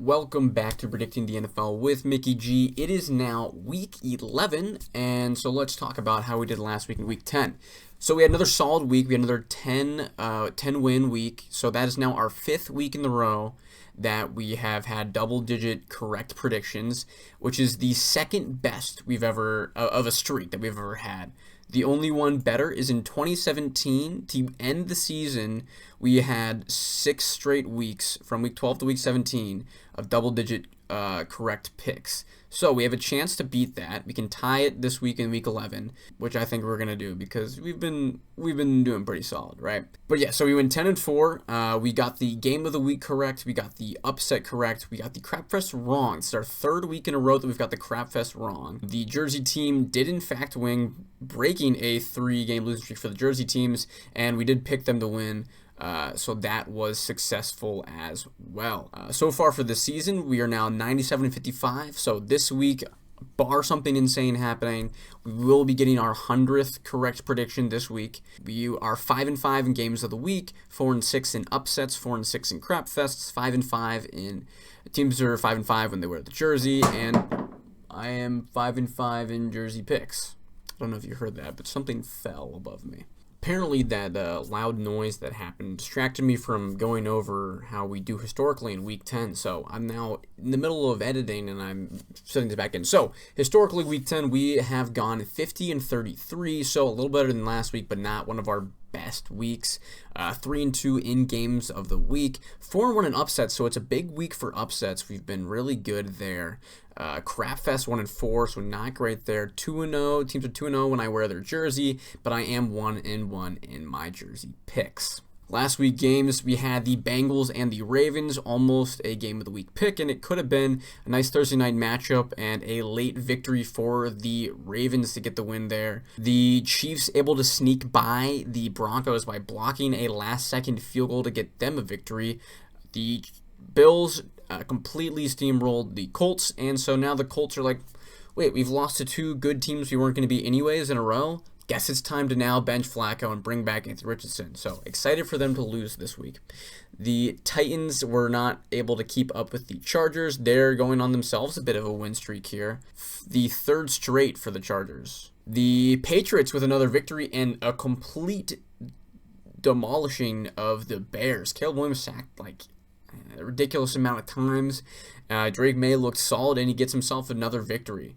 Welcome back to Predicting the NFL with Mickey G. It is now week 11, and so let's talk about how we did last week in week 10. So we had another solid week. We had another 10-win week. So that is now our 5th week in a row that we have had double-digit correct predictions, which is the second best we've ever of a streak that we've ever had. The only one better is in 2017. To end the season, we had 6 straight weeks from week 12 to week 17 of double-digit correct picks. So we have a chance to beat that. We can tie it this week in week 11, which I think we're gonna do because we've been doing pretty solid, right? But yeah, so we went 10-4. We got the game of the week correct. We got the upset correct. We got the crapfest wrong. It's our 3rd week in a row that we've got the crapfest wrong. The Jersey team did in fact win, breaking a 3-game losing streak for the Jersey teams, and we did pick them to win. So that was successful as well. So far for this season, we are now 97-55. So this week, bar something insane happening, we will be getting our 100th correct prediction this week. We are 5-5 in games of the week, 4-6 in upsets, 4-6 in crap fests, 5-5 in teams are 5-5 when they wear the jersey, and I am 5-5 in jersey picks. I don't know if you heard that, but something fell above me. Apparently that loud noise that happened distracted me from going over how we do historically in week 10. So I'm now in the middle of editing and I'm setting this back in. So historically week 10 we have gone 50-33, so a little better than last week, but not one of our best weeks. 3-2 in games of the week, 4-1 in upsets, so it's a big week for upsets. We've been really good there. Crapfest 1-4, so not great there. 2-0, teams are 2-0 when I wear their jersey, but I am 1-1 in my jersey picks. Last week games, we had the Bengals and the Ravens, almost a game of the week pick, and it could have been a nice Thursday night matchup and a late victory for the Ravens to get the win there. The Chiefs able to sneak by the Broncos by blocking a last-second field goal to get them a victory. The Bills completely steamrolled the Colts, and so now the Colts are like, wait, we've lost to 2 good teams we weren't going to be anyways in a row? Guess it's time to now bench Flacco and bring back Anthony Richardson. So excited for them to lose this week. The Titans were not able to keep up with the Chargers. They're going on themselves a bit of a win streak here. The 3rd straight for the Chargers. The Patriots with another victory and a complete demolishing of the Bears. Caleb Williams sacked like a ridiculous amount of times. Drake May looked solid and he gets himself another victory.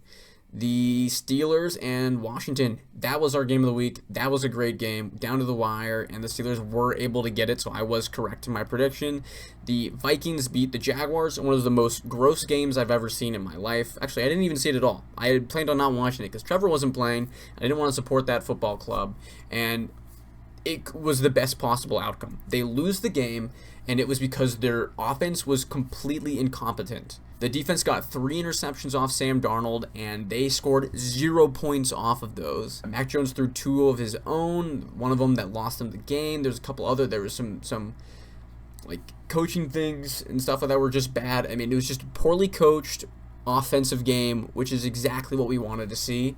The Steelers and Washington, that was our game of the week. That was a great game, down to the wire, and the Steelers were able to get it, so I was correct in my prediction. The Vikings beat the Jaguars in one of the most gross games I've ever seen in my life. Actually, I didn't even see it at all. I had planned on not watching it because Trevor wasn't playing. I didn't want to support that football club, and it was the best possible outcome. They lose the game, and it was because their offense was completely incompetent. The defense got 3 interceptions off Sam Darnold, and they scored 0 points off of those. Mac Jones threw 2 of his own, one of them that lost them the game. There's a couple other, there was some like coaching things and stuff like that were just bad. I mean, it was just a poorly coached offensive game, which is exactly what we wanted to see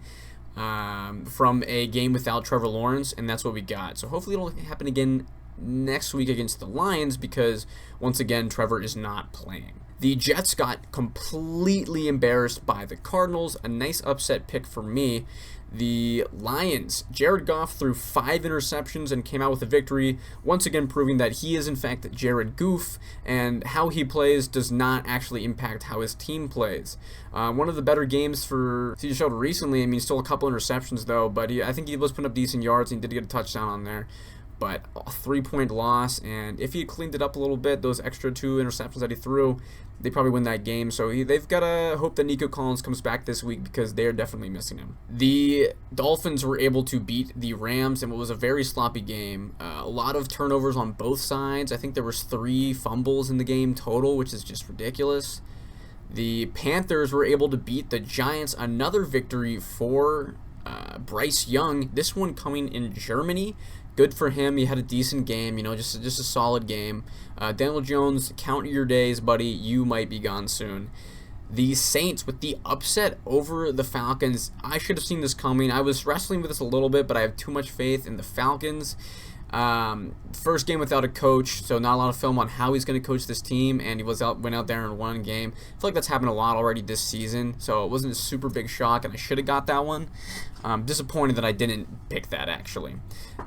from a game without Trevor Lawrence, and that's what we got. So hopefully it'll happen again next week against the Lions because, once again, Trevor is not playing. The Jets got completely embarrassed by the Cardinals. A nice upset pick for me. The Lions, Jared Goff threw 5 interceptions and came out with a victory, once again proving that he is in fact Jared Goof, and how he plays does not actually impact how his team plays. One of the better games for CJ Stroud recently. I mean, still a couple interceptions though, but I think he was putting up decent yards and he did get a touchdown on there. But a 3-point loss, and if he had cleaned it up a little bit, those extra 2 interceptions that he threw, they probably win that game. So they've got to hope that Nico Collins comes back this week because they're definitely missing him. The Dolphins were able to beat the Rams in what was a very sloppy game. A lot of turnovers on both sides. I think there was 3 fumbles in the game total, which is just ridiculous. The Panthers were able to beat the Giants. Another victory for Bryce Young. This one coming in Germany. Good for him. He had a decent game, just a solid game. Daniel Jones, count your days, buddy. You might be gone soon. The Saints with the upset over the Falcons. I should have seen this coming. I was wrestling with this a little bit, but I have too much faith in the Falcons. First game without a coach, so not a lot of film on how he's going to coach this team, and he went out there and won a game. I feel like that's happened a lot already this season, so it wasn't a super big shock, and I should have got that one. I'm disappointed that I didn't pick that, actually.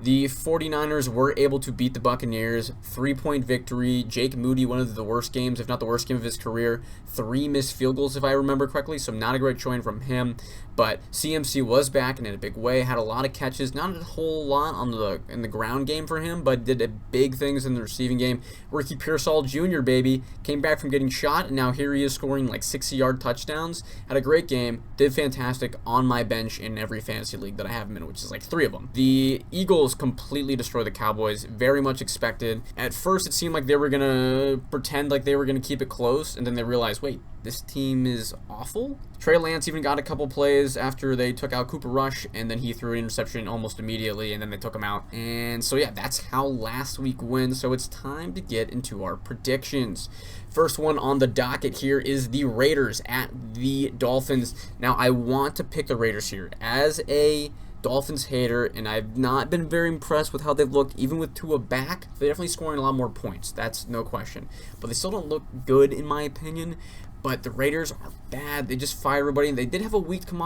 The 49ers were able to beat the Buccaneers. 3-point victory. Jake Moody, one of the worst games, if not the worst game of his career. 3 missed field goals, if I remember correctly, so not a great showing from him. But CMC was back and in a big way, had a lot of catches, not a whole lot in the ground game for him, but did big things in the receiving game. Ricky Pearsall Jr., baby, came back from getting shot, and now here he is scoring like 60-yard touchdowns. Had a great game, did fantastic on my bench in every fantasy league that I have him in, which is like 3 of them. The Eagles completely destroyed the Cowboys, very much expected. At first, it seemed like they were going to pretend like they were going to keep it close, and then they realized, wait, this team is awful? Trey Lance even got a couple plays after they took out Cooper Rush, and then he threw an interception almost immediately, and then they took him out. And so, yeah, that's how last week went. So it's time to get into our predictions. First one on the docket here is the Raiders at the Dolphins. Now, I want to pick the Raiders here. As a Dolphins hater, and I've not been very impressed with how they've looked, even with Tua back. They're definitely scoring a lot more points. That's no question. But they still don't look good, in my opinion. But the Raiders are bad. They just fire everybody. And they did have a week coming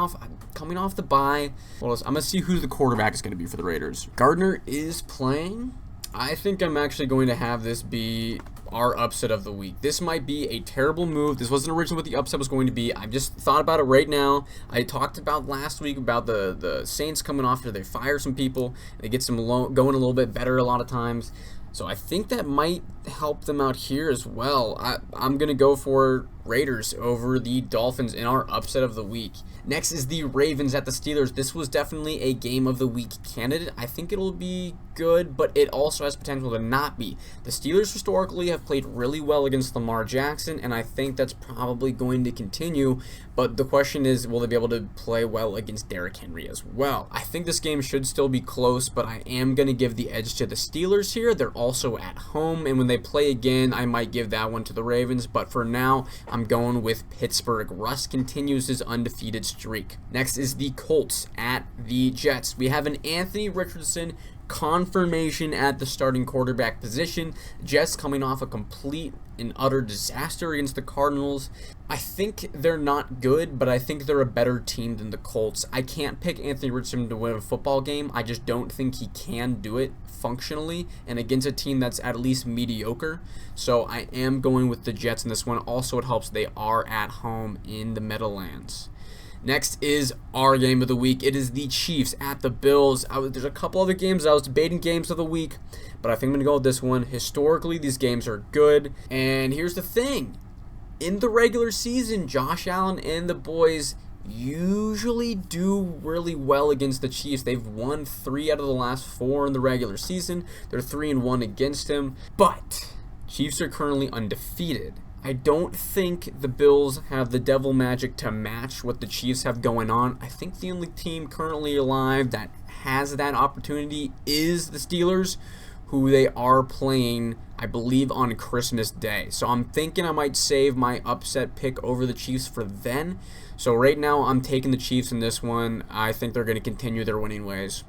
off the bye. Well, I'm going to see who the quarterback is going to be for the Raiders. Gardner is playing. I think I'm actually going to have this be our upset of the week. This might be a terrible move. This wasn't originally what the upset was going to be. I've just thought about it right now. I talked about last week about the Saints coming off after they fire some people. They get some going a little bit better a lot of times. So I think that might help them out here as well. I'm going to go for Raiders over the Dolphins in our upset of the week. Next is the Ravens at the Steelers. This was definitely a game of the week candidate. I think it'll be good, but it also has potential to not be. The Steelers historically have played really well against Lamar Jackson, and I think that's probably going to continue. But the question is, will they be able to play well against Derrick Henry as well? I think this game should still be close, but I am going to give the edge to the Steelers here. They're also at home, and when they play again, I might give that one to the Ravens. But for now, I'm going with Pittsburgh. Russ continues his undefeated streak. Next is the Colts at the Jets. We have an Anthony Richardson confirmation at the starting quarterback position. Jets coming off a complete and utter disaster against the Cardinals. I think they're not good, but I think they're a better team than the Colts. I can't pick Anthony Richardson to win a football game. I just don't think he can do it functionally and against a team that's at least mediocre. So I am going with the Jets in this one. Also, it helps they are at home in the Meadowlands. Next is our game of the week. It is the Chiefs at the Bills. There's a couple other games. I was debating games of the week, but I think I'm going to go with this one. Historically, these games are good. And here's the thing. In the regular season, Josh Allen and the boys usually do really well against the Chiefs. They've won 3 out of the last 4 in the regular season. They're 3-1 against him. But Chiefs are currently undefeated. I don't think the Bills have the devil magic to match what the Chiefs have going on. I think the only team currently alive that has that opportunity is the Steelers, who they are playing, I believe, on Christmas Day. So I'm thinking I might save my upset pick over the Chiefs for then. So right now I'm taking the Chiefs in this one. I think they're going to continue their winning ways.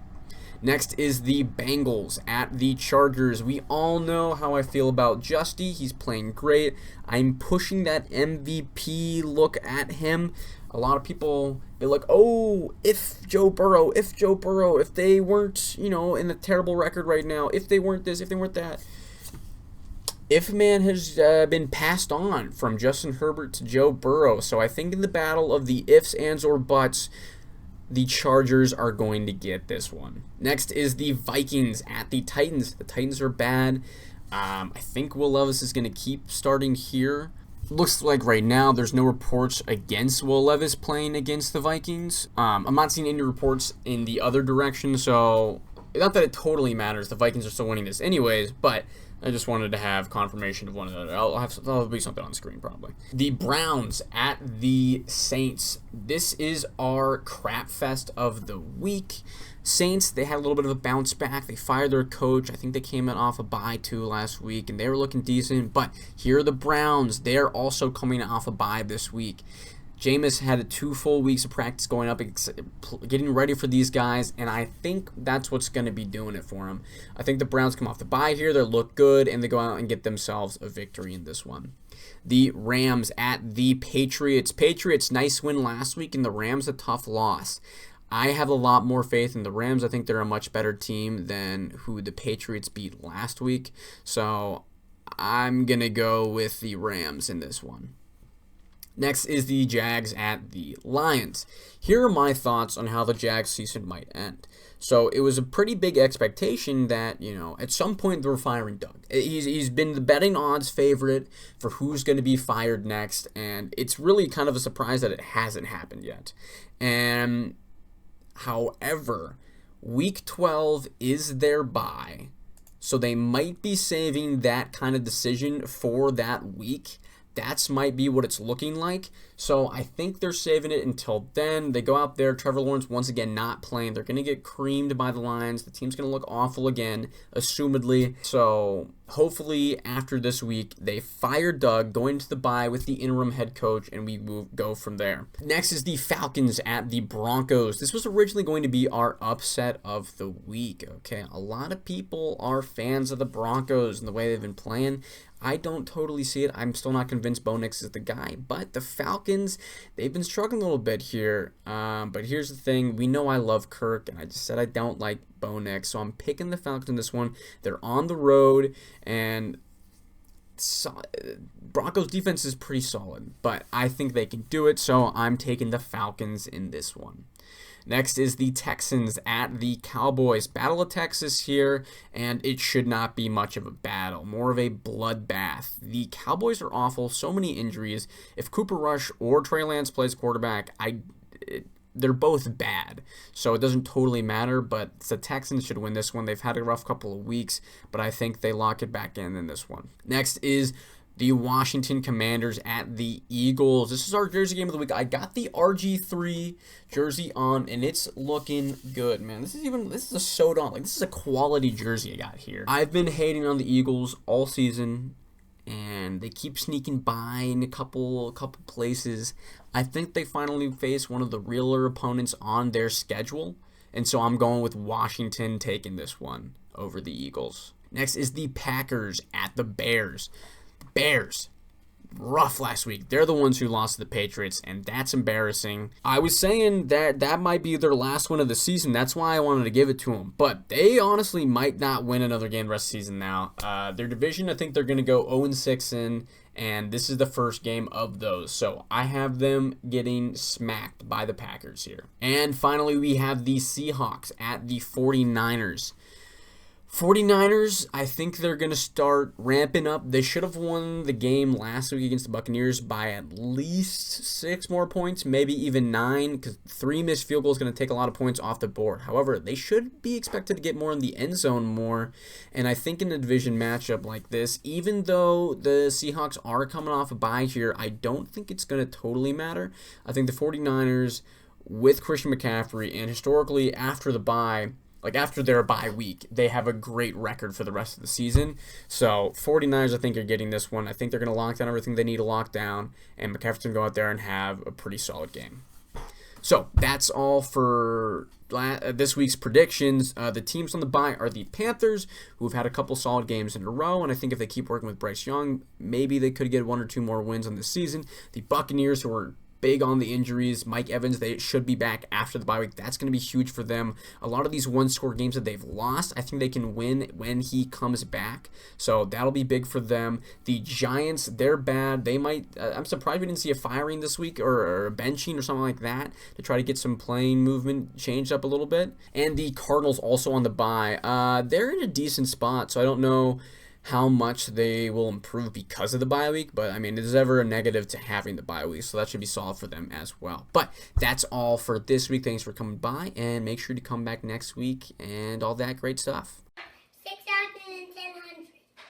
Next is the Bengals at the Chargers. We all know how I feel about Justy. He's playing great. I'm pushing that MVP look at him. A lot of people, they're like, oh, if Joe Burrow, if they weren't, in a terrible record right now, if they weren't this, if they weren't that. If man has been passed on from Justin Herbert to Joe Burrow. So I think in the battle of the ifs, ands, or buts, the Chargers are going to get this one. Next is the Vikings at the Titans. The Titans are bad. I think Will Levis is going to keep starting here. Looks like right now there's no reports against Will Levis playing against the Vikings. I'm not seeing any reports in the other direction, so not that it totally matters. The Vikings are still winning this anyways, but I just wanted to have confirmation of one another. There'll be something on the screen probably. The Browns at the Saints. This is our crap fest of the week. Saints, they had a little bit of a bounce back. They fired their coach. I think they came off a bye too last week, and they were looking decent. But here are the Browns. They're also coming off a bye this week. Jameis had 2 full weeks of practice going up, getting ready for these guys, and I think that's what's going to be doing it for him. I think the Browns come off the bye here, they look good, and they go out and get themselves a victory in this one. The Rams at the Patriots. Patriots, nice win last week, and the Rams a tough loss. I have a lot more faith in the Rams. I think they're a much better team than who the Patriots beat last week, so I'm going to go with the Rams in this one. Next is the Jags at the Lions. Here are my thoughts on how the Jags season might end. So it was a pretty big expectation that, at some point they were firing Doug. He's been the betting odds favorite for who's going to be fired next, and it's really kind of a surprise that it hasn't happened yet. And however, Week 12 is their bye, so they might be saving that kind of decision for that week. That's might be what it's looking like. So I think they're saving it until then. They go out there. Trevor Lawrence, once again, not playing. They're going to get creamed by the Lions. The team's going to look awful again, assumedly. So hopefully after this week, they fire Doug, go into the bye with the interim head coach, and we go from there. Next is the Falcons at the Broncos. This was originally going to be our upset of the week, okay? A lot of people are fans of the Broncos and the way they've been playing. I don't totally see it. I'm still not convinced Bo Nix is the guy. But the Falcons, they've been struggling a little bit here. But here's the thing. We know I love Kirk, and I just said I don't like Bo Nix. So I'm picking the Falcons in this one. They're on the road, and Broncos defense is pretty solid. But I think they can do it, so I'm taking the Falcons in this one. Next is the Texans at the Cowboys. Battle of Texas here, and it should not be much of a battle, more of a bloodbath. The Cowboys are awful, so many injuries. If Cooper Rush or Trey Lance plays quarterback, they're both bad, so it doesn't totally matter, but the Texans should win this one. They've had a rough couple of weeks, but I think they lock it back in this one. Next is the Washington Commanders at the Eagles. This is our jersey game of the week. I got the RG3 jersey on, and it's looking good, man. This is a sewed on. This is a quality jersey I got here. I've been hating on the Eagles all season, and they keep sneaking by in a couple places. I think they finally face one of the realer opponents on their schedule, and so I'm going with Washington taking this one over the Eagles. Next is the Packers at the Bears. Bears, rough last week. They're the ones who lost to the Patriots, and that's embarrassing. I was saying that might be their last win of the season. That's why I wanted to give it to them. But they honestly might not win another game the rest of the season now. Their division, I think they're going to go 0-6 in, and this is the first game of those. So I have them getting smacked by the Packers here. And finally, we have the Seahawks at the 49ers. 49ers, I think they're going to start ramping up. They should have won the game last week against the Buccaneers by at least 6 more points, maybe even 9, because 3 missed field goals is going to take a lot of points off the board. However, they should be expected to get more in the end zone more, and I think in a division matchup like this, even though the Seahawks are coming off a bye here, I don't think it's going to totally matter. I think the 49ers, with Christian McCaffrey, and historically after the bye, after their bye week, they have a great record for the rest of the season. So 49ers, I think, are getting this one. I think they're going to lock down everything they need to lock down, and McCaffrey's going to go out there and have a pretty solid game. So that's all for this week's predictions. The teams on the bye are the Panthers, who have had a couple solid games in a row, and I think if they keep working with Bryce Young, maybe they could get 1 or 2 more wins on the season. The Buccaneers, who are big on the injuries. Mike Evans, they should be back after the bye week. That's going to be huge for them. A lot of these one-score games that they've lost, I think they can win when he comes back. So that'll be big for them. The Giants, they're bad. They might. I'm surprised we didn't see a firing this week or a benching or something like that to try to get some playing movement changed up a little bit. And the Cardinals also on the bye. They're in a decent spot, so I don't know how much they will improve because of the bye week, but I mean, there's ever a negative to having the bye week, so that should be solid for them as well. But that's all for this week. Thanks for coming by, and make sure to come back next week and all that great stuff.